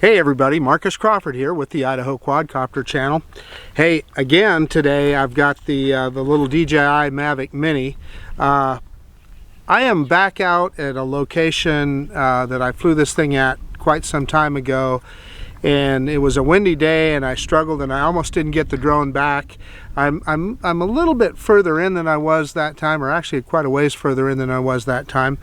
Hey everybody, Marcus Crawford here with the Idaho Quadcopter channel. Hey, again today I've got the little DJI Mavic Mini. I am back out at a location that I flew this thing at quite some time ago, and it was a windy day and I struggled and I almost didn't get the drone back. I'm a little bit further in than I was that time, or actually quite a ways further in than I was that time.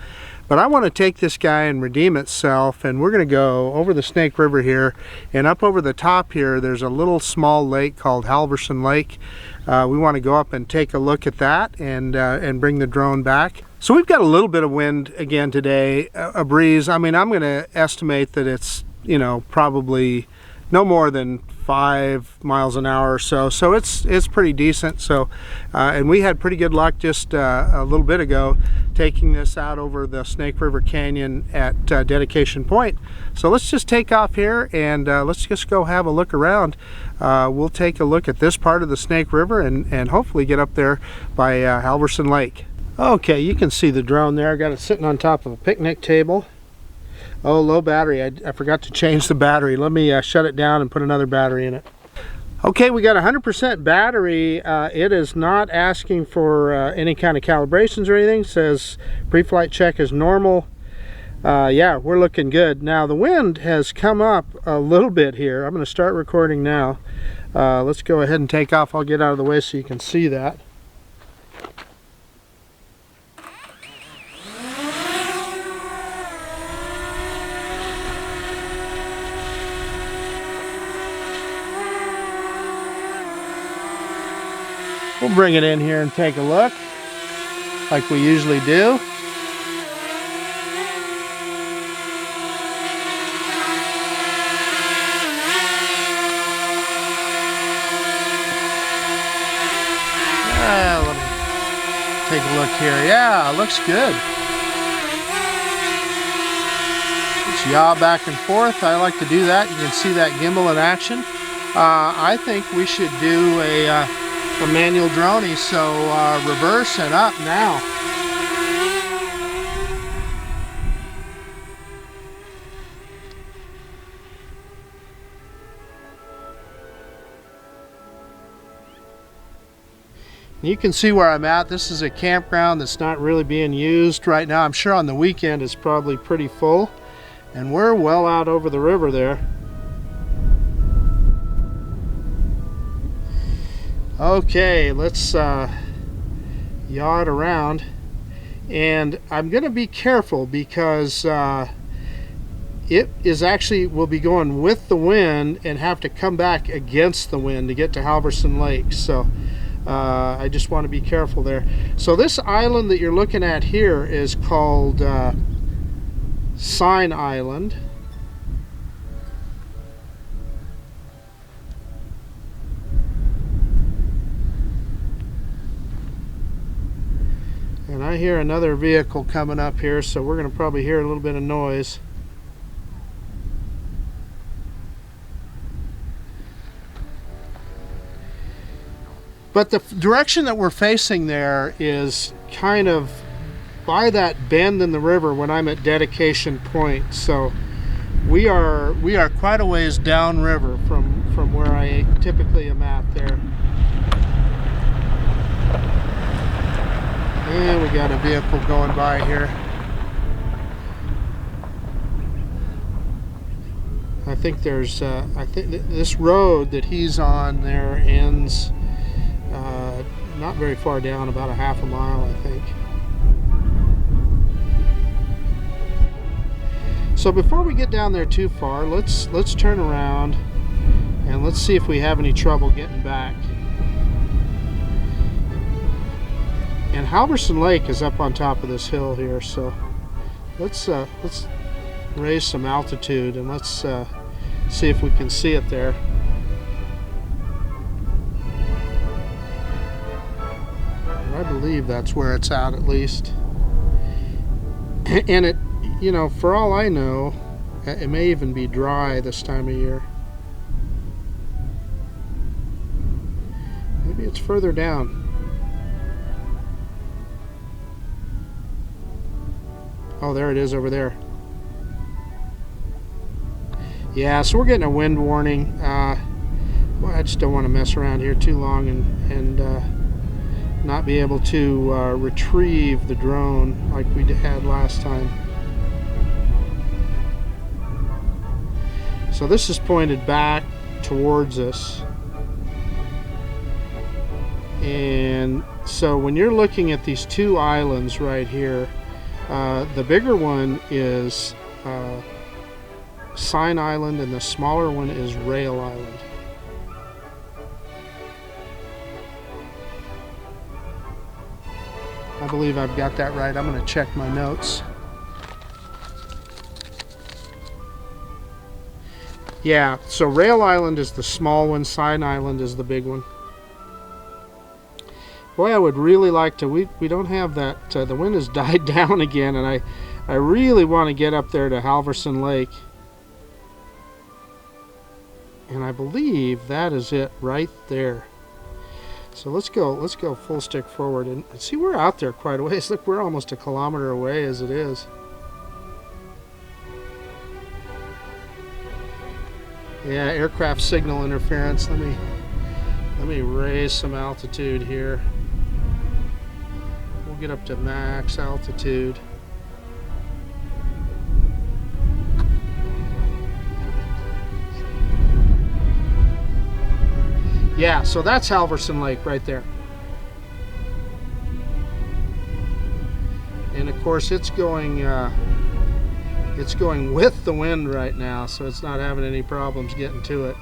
But I want to take this guy and redeem itself, and we're going to go over the Snake River here, and up over the top here there's a little small lake called Halverson Lake. We want to go up and take a look at that and bring the drone back. So we've got a little bit of wind again today, a breeze. I mean, I'm going to estimate that it's, you know, probably no more than 5 miles an hour or so. So it's pretty decent. So and we had pretty good luck just a little bit ago taking this out over the Snake River Canyon at Dedication Point. So let's just take off here and let's just go have a look around. We'll take a look at this part of the Snake River and hopefully get up there by Halverson Lake. Okay, you can see the drone there. I got it sitting on top of a picnic table. Oh, low battery. I forgot to change the battery. Let me shut it down and put another battery in it. Okay, we got 100% battery. It is not asking for any kind of calibrations or anything. It says pre-flight check is normal. Yeah, we're looking good. Now the wind has come up a little bit here. I'm going to start recording now. Let's go ahead and take off. I'll get out of the way so you can see that. We'll bring it in here and take a look, like we usually do. Let me take a look here. Yeah, looks good. Just yaw back and forth. I like to do that. You can see that gimbal in action. I think we should do a manual droney, so reverse and up now. You can see where I'm at. This is a campground that's not really being used right now. I'm sure on the weekend it's probably pretty full, and we're well out over the river there. Okay, let's yaw it around, and I'm going to be careful because it is actually will be going with the wind and have to come back against the wind to get to Halverson Lake. So I just want to be careful there. So this island that you're looking at here is called Sign Island. And I hear another vehicle coming up here, so we're going to probably hear a little bit of noise. But the direction that we're facing there is kind of by that bend in the river when I'm at Dedication Point. So we are quite a ways downriver from where I typically am at there. And we got a vehicle going by here. I think there's, I think this road that he's on there ends not very far down, about a half a mile, I think. So before we get down there too far, let's turn around and let's see if we have any trouble getting back. And Halverson Lake is up on top of this hill here, so let's raise some altitude and let's see if we can see it there. And I believe that's where it's at least. And it, you know, for all I know, it may even be dry this time of year. Maybe it's further down. Oh, there it is over there. Yeah, so we're getting a wind warning. Well, I just don't want to mess around here too long and not be able to retrieve the drone like we had last time. So this is pointed back towards us. And so when you're looking at these two islands right here, the bigger one is Sign Island and the smaller one is Rail Island. I believe I've got that right. I'm going to check my notes. Yeah, so Rail Island is the small one, Sign Island is the big one. Boy, I would really like to, we don't have that, the wind has died down again, and I really want to get up there to Halverson Lake. And I believe that is it right there. So let's go full stick forward and see, we're out there quite a ways. Look, we're almost a kilometer away as it is. Yeah, aircraft signal interference. Let me raise some altitude here. We'll get up to max altitude. Yeah, so that's Halverson Lake right there. And of course it's going with the wind right now, so it's not having any problems getting to it.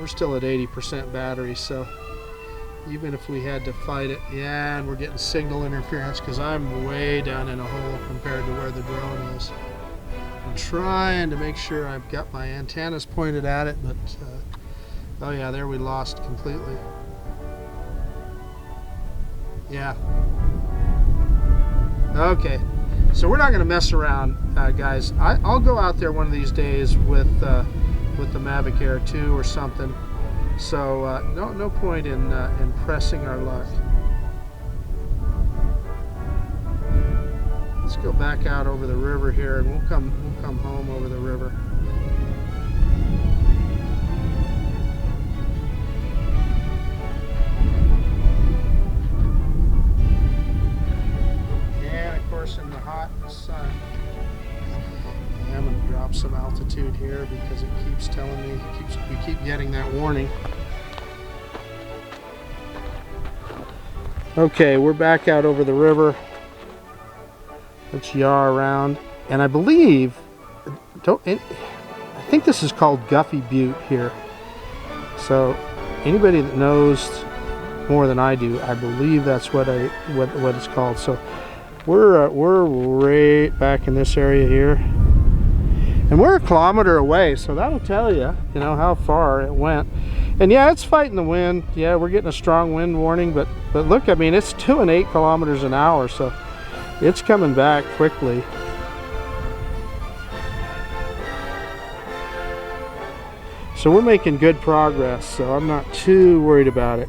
We're still at 80% battery, so even if we had to fight it, yeah, and we're getting signal interference because I'm way down in a hole compared to where the drone is. I'm trying to make sure I've got my antennas pointed at it, but oh yeah, there we lost completely. Yeah. Okay, so we're not going to mess around, guys. I'll go out there one of these days with the Mavic Air 2 or something. So no point in pressing our luck. Let's go back out over the river here, and we'll come home over the river. And of course, in the hot sun. I'm going to drop some altitude here because it keeps telling me, we keep getting that warning. Okay, we're back out over the river. Let's yaw around, and I believe, I think this is called Guffy Butte here. So anybody that knows more than I do, I believe that's what it's called. So we're right back in this area here, and we're a kilometer away. So that'll tell you, how far it went. And yeah, it's fighting the wind. Yeah, we're getting a strong wind warning, but look, I mean, it's 2 and 8 kilometers an hour, so it's coming back quickly. So we're making good progress, so I'm not too worried about it.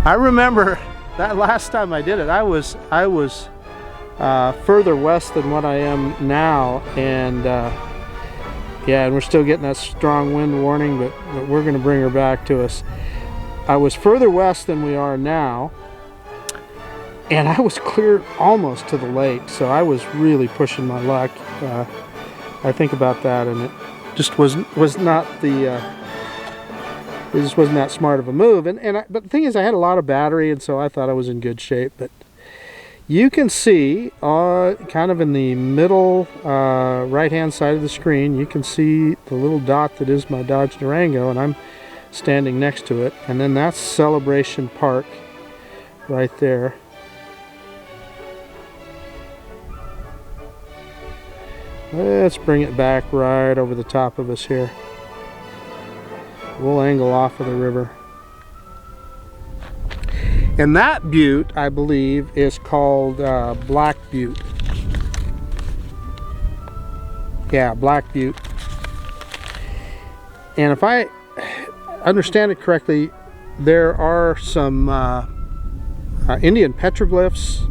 I remember that last time I did it, I was further west than what I am now, and yeah, and we're still getting that strong wind warning, but we're going to bring her back to us. I was further west than we are now, and I was clear almost to the lake, so I was really pushing my luck. I think about that, and it just was not the it just wasn't that smart of a move. But the thing is, I had a lot of battery, and so I thought I was in good shape. But you can see, kind of in the middle right-hand side of the screen, you can see the little dot that is my Dodge Durango, and I'm standing next to it. And then that's Celebration Park right there. Let's bring it back right over the top of us here. We'll angle off of the river. And that butte, I believe, is called Black Butte. Yeah, Black Butte. And if I understand it correctly, there are some Indian petroglyphs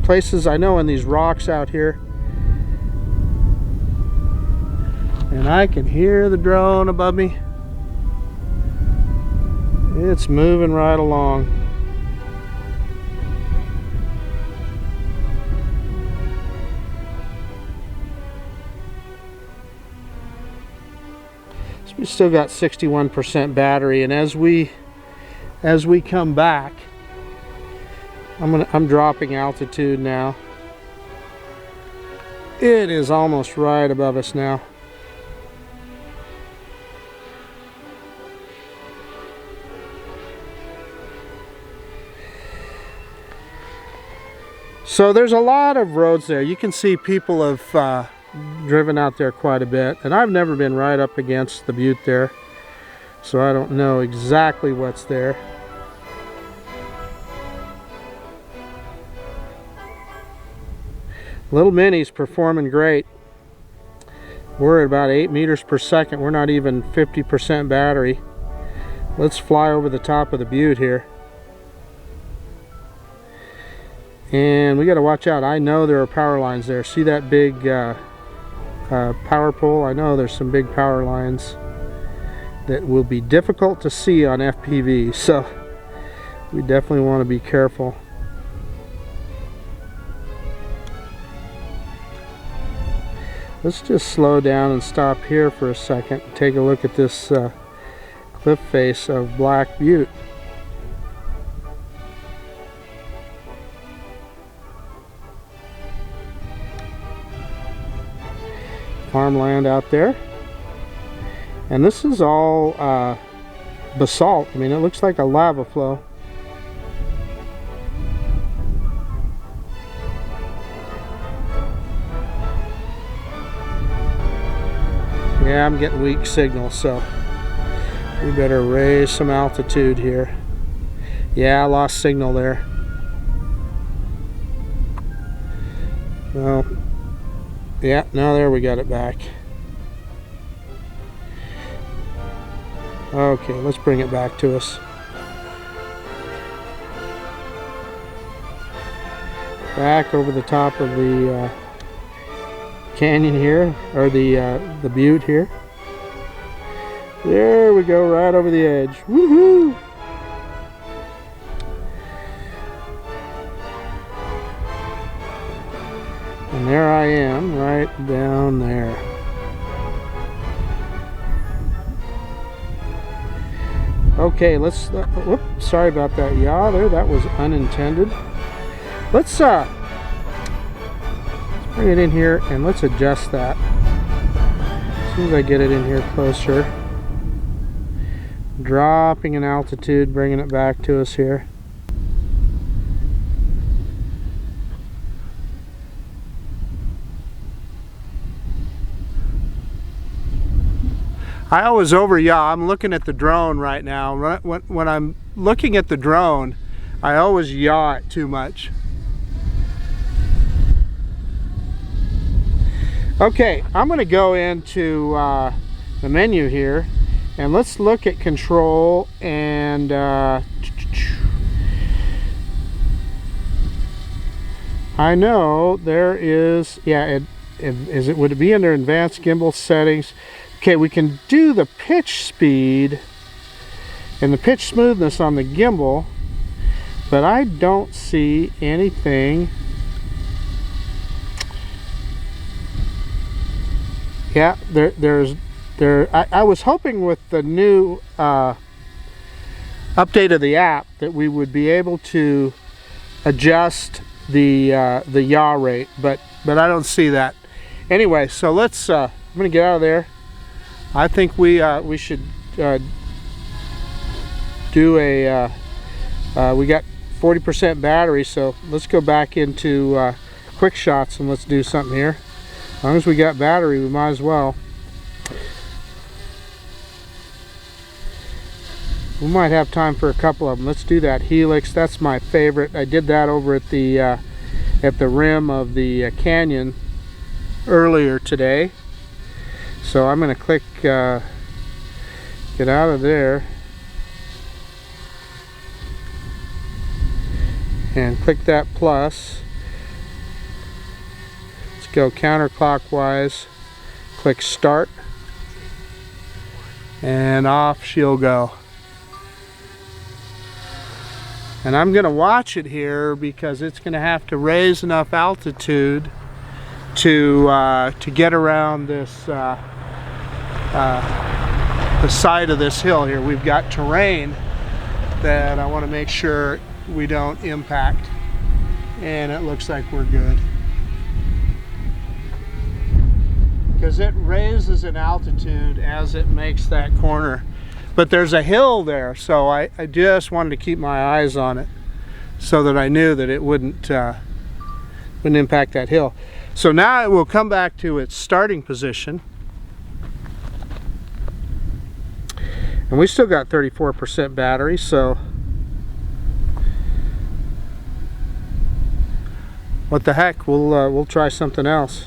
places I know in these rocks out here. And I can hear the drone above me. It's moving right along. So we still got 61% battery, and as we come back, I'm dropping altitude now. It is almost right above us now. So there's a lot of roads there. You can see people have driven out there quite a bit, and I've never been right up against the Butte there, so I don't know exactly what's there. Little Mini's performing great. We're at about 8 meters per second. We're not even 50% battery. Let's fly over the top of the Butte here. And we got to watch out. I know there are power lines there. See that big power pole? I know there's some big power lines that will be difficult to see on FPV, so we definitely want to be careful. Let's just slow down and stop here for a second and take a look at this cliff face of Black Butte. Farmland out there, and this is all basalt. I mean, it looks like a lava flow. Yeah, I'm getting weak signal, so we better raise some altitude here. Yeah, I lost signal there. Well, yeah, now there we got it back. Okay, let's bring it back to us. Back over the top of the canyon here, or the Butte here. There we go, right over the edge. Woohoo! And there I am, right down there. Okay, let's, whoops, sorry about that yaw there, that was unintended. Let's bring it in here and let's adjust that. As soon as I get it in here closer. Dropping in altitude, bringing it back to us here. I always over-yaw. I'm looking at the drone right now. When I'm looking at the drone, I always yaw it too much. Okay, I'm going to go into the menu here, and let's look at control and I know there is, yeah, would it be under advanced gimbal settings? Okay, we can do the pitch speed and the pitch smoothness on the gimbal, but I don't see anything. Yeah, I was hoping with the new update of the app that we would be able to adjust the yaw rate, but I don't see that. Anyway, so let's I'm gonna get out of there. I think we should do a we got 40% battery, so let's go back into quick shots and let's do something here. As long as we got battery, we might as well. We might have time for a couple of them. Let's do that helix. That's my favorite. I did that over at the rim of the canyon earlier today. So I'm going to click get out of there and click that plus. go counterclockwise, click start, and off she'll go. And I'm going to watch it here because it's going to have to raise enough altitude to get around this the side of this hill here. We've got terrain that I want to make sure we don't impact, and it looks like we're good because it raises in altitude as it makes that corner. But there's a hill there, so I just wanted to keep my eyes on it so that I knew that it wouldn't impact that hill. So now it will come back to its starting position. And we still got 34% battery, so what the heck, we'll try something else.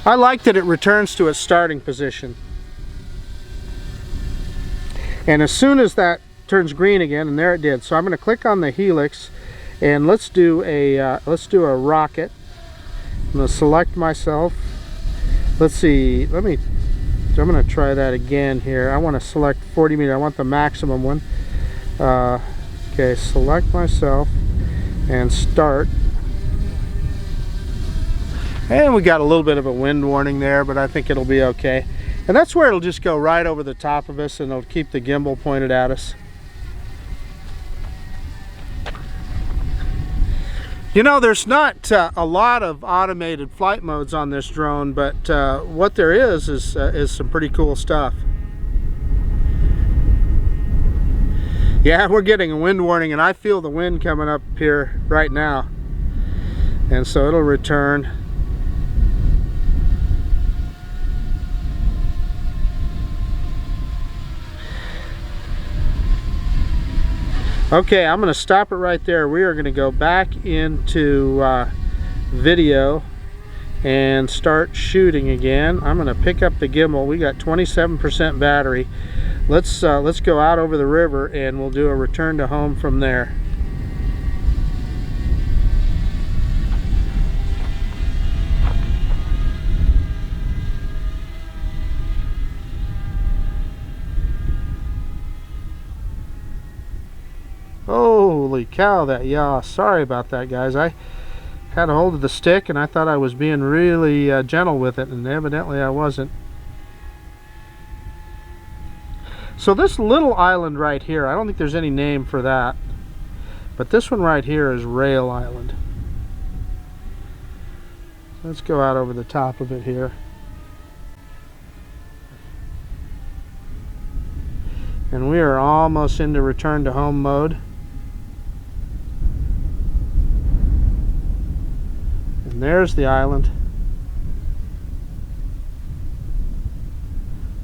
I like that it returns to its starting position. And as soon as that turns green again, and there it did, so I'm going to click on the helix, and let's do a rocket. I'm going to select myself. Let's see. I'm going to try that again here. I want to select 40 meters. I want the maximum one. Okay, select myself and start. And we got a little bit of a wind warning there, but I think it'll be okay. And that's where it'll just go right over the top of us, and it'll keep the gimbal pointed at us. You know, there's not a lot of automated flight modes on this drone, but what there is some pretty cool stuff. Yeah, we're getting a wind warning, and I feel the wind coming up here right now. And so it'll return. Okay, I'm going to stop it right there. We are going to go back into video and start shooting again. I'm going to pick up the gimbal. We got 27% battery. Let's go out over the river and we'll do a return to home from there. Holy cow, that yaw. Sorry about that, guys. I had a hold of the stick and I thought I was being really gentle with it, and evidently I wasn't. So this little island right here, I don't think there's any name for that, but this one right here is Rail Island. Let's go out over the top of it here. And we are almost into return to home mode. And there's the island.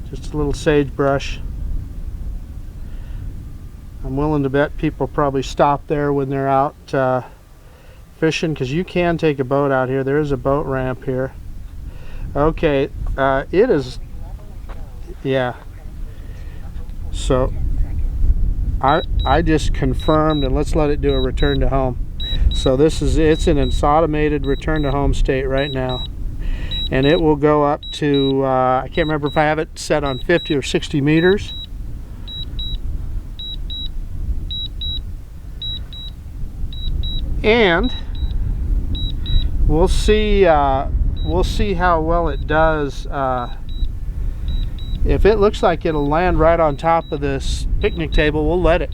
Just a little sagebrush. I'm willing to bet people probably stop there when they're out fishing, because you can take a boat out here. There is a boat ramp here. Okay, it is, yeah. So I just confirmed, and let's let it do a return to home. So it's in its automated return to home state right now, and it will go up to I can't remember if I have it set on 50 or 60 meters. And we'll see how well it does. If it looks like it'll land right on top of this picnic table, we'll let it.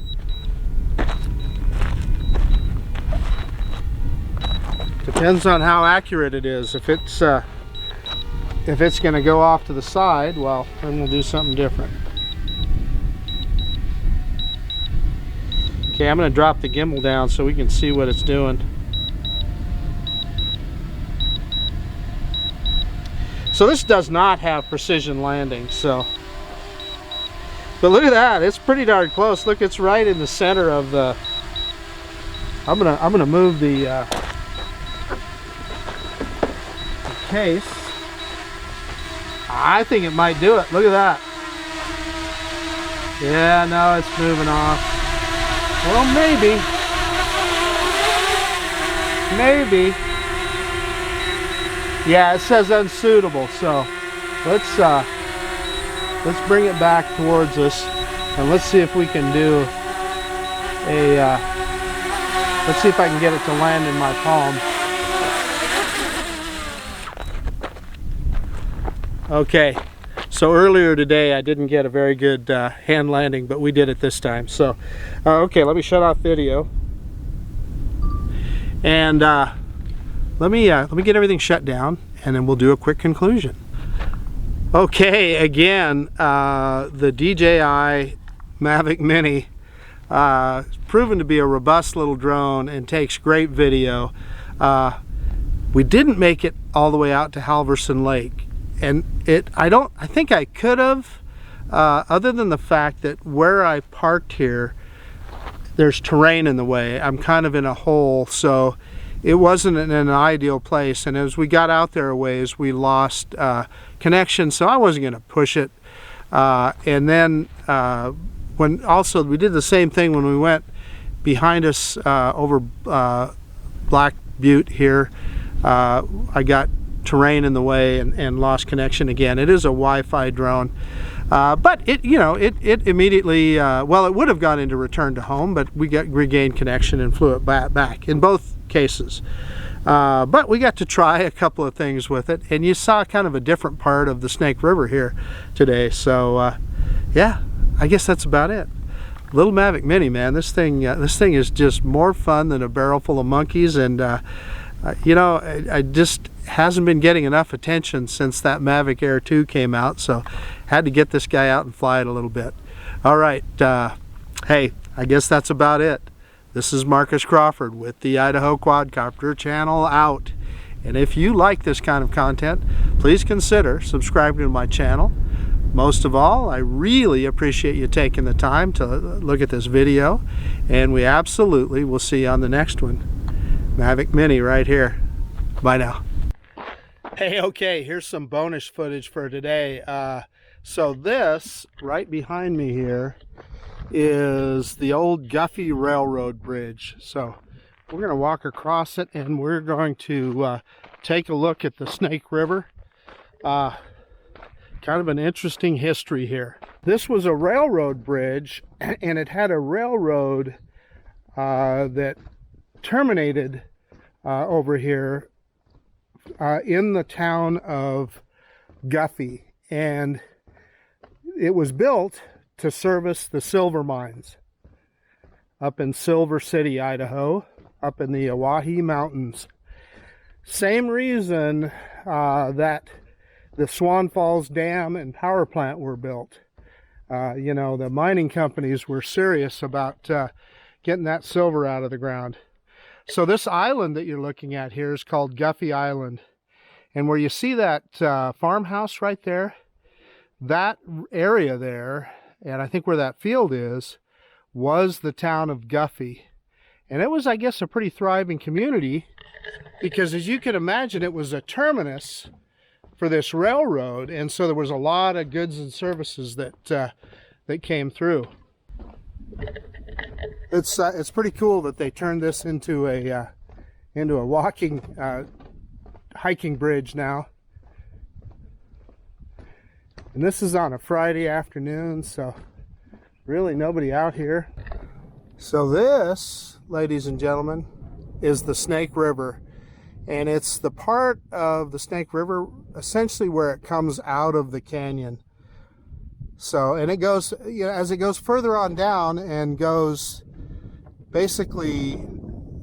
Depends on how accurate it is. If it's going to go off to the side, well, then we'll do something different. Okay, I'm going to drop the gimbal down so we can see what it's doing. So this does not have precision landing, so. But look at that, it's pretty darn close. Look, it's right in the center of the. I'm gonna move the case. I think it might do it. Look at that. Yeah, no, it's moving off. Well, maybe. Yeah, it says unsuitable, so let's bring it back towards us and let's see if we can do a let's see if I can get it to land in my palm. Okay, so earlier today I didn't get a very good hand landing, but we did it this time. So okay, let me shut off video and let me get everything shut down, and then we'll do a quick conclusion. Okay, again, the DJI Mavic Mini proven to be a robust little drone and takes great video. We didn't make it all the way out to Halverson Lake, and I think I could have, other than the fact that where I parked here, there's terrain in the way. I'm kind of in a hole, so it wasn't in an ideal place, and as we got out there a ways, we lost connection, so I wasn't going to push it. And then when also we did the same thing when we went behind us over Black Butte here, I got terrain in the way and lost connection again. It is a Wi-Fi drone, but it immediately well, it would have gone into return to home, but we regained connection and flew it back in both cases. But we got to try a couple of things with it, and you saw kind of a different part of the Snake River here today. So yeah, I guess that's about it. Little Mavic Mini, man, this thing is just more fun than a barrel full of monkeys, and you know, I just hasn't been getting enough attention since that Mavic Air 2 came out, so had to get this guy out and fly it a little bit. All right, hey, I guess that's about it. This is Marcus Crawford with the Idaho Quadcopter channel out. And if you like this kind of content, please consider subscribing to my channel. Most of all, I really appreciate you taking the time to look at this video, and we absolutely will see you on the next one. Mavic Mini right here. Bye now. Hey, okay, here's some bonus footage for today. So this right behind me here is the old Guffy Railroad Bridge. So we're going to walk across it, and we're going to take a look at the Snake River. Kind of an interesting history here. This was a railroad bridge, and it had a railroad that terminated over here in the town of Guffey, and it was built to service the silver mines up in Silver City, Idaho, up in the Oahe Mountains. Same reason that the Swan Falls Dam and power plant were built. You know, the mining companies were serious about getting that silver out of the ground. So this island that you're looking at here is called Guffy Island. And where you see that farmhouse right there, that area there, and I think where that field is, was the town of Guffey. And it was, I guess, a pretty thriving community, because as you can imagine, it was a terminus for this railroad, and so there was a lot of goods and services that came through. It's pretty cool that they turned this into a walking hiking bridge now. And this is on a Friday afternoon, so really nobody out here. So this, ladies and gentlemen, is the Snake River. And it's the part of the Snake River essentially where it comes out of the canyon. So, and it goes, you know, as it goes further on down and goes basically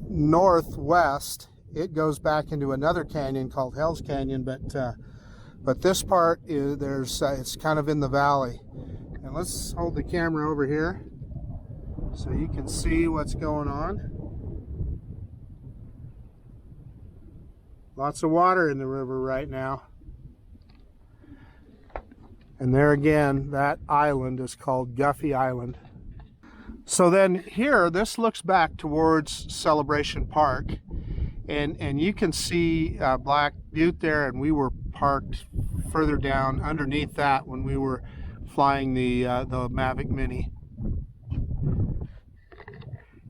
northwest, it goes back into another canyon called Hell's Canyon. But this part is it's kind of in the valley. And let's hold the camera over here so you can see what's going on. Lots of water in the river right now. And there again, that island is called Guffy Island. So then here, this looks back towards Celebration Park. And you can see Black Butte there, and we were parked further down underneath that when we were flying the Mavic Mini.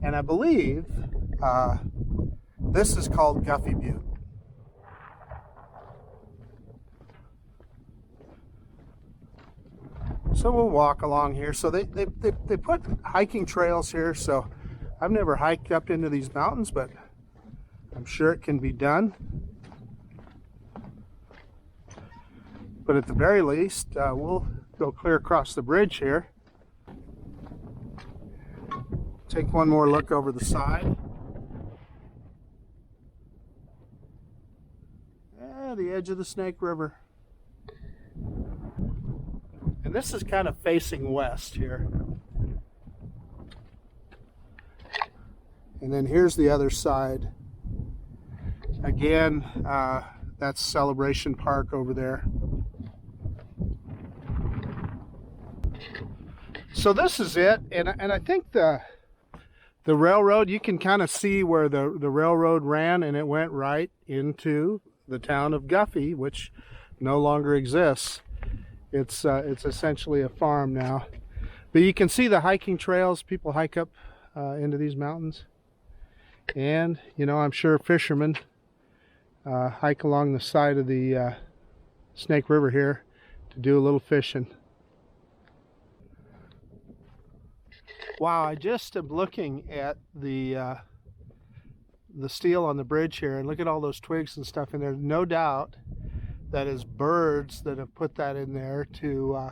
And I believe this is called Guffy Butte. So we'll walk along here. So they put hiking trails here, so I've never hiked up into these mountains, but I'm sure it can be done. But at the very least, we'll go clear across the bridge here. Take one more look over the side. The edge of the Snake River. And this is kind of facing west here. And then here's the other side. Again, that's Celebration Park over there. So this is it, and I think the railroad, you can kind of see where the railroad ran, and it went right into the town of Guffey, which no longer exists. It's essentially a farm now. But you can see the hiking trails. People hike up into these mountains. And, you know, I'm sure fishermen hike along the side of the Snake River here to do a little fishing. Wow, I just am looking at the steel on the bridge here, and look at all those twigs and stuff in there. No doubt that is birds that have put that in there to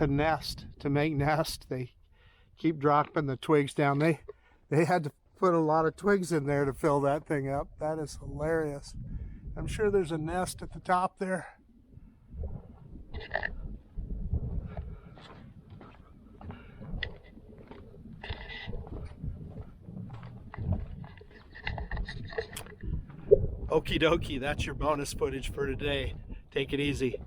nest, to make nest. They keep dropping the twigs down. They had to put a lot of twigs in there to fill that thing up. That is hilarious. I'm sure there's a nest at the top there. Okie dokie, that's your bonus footage for today. Take it easy.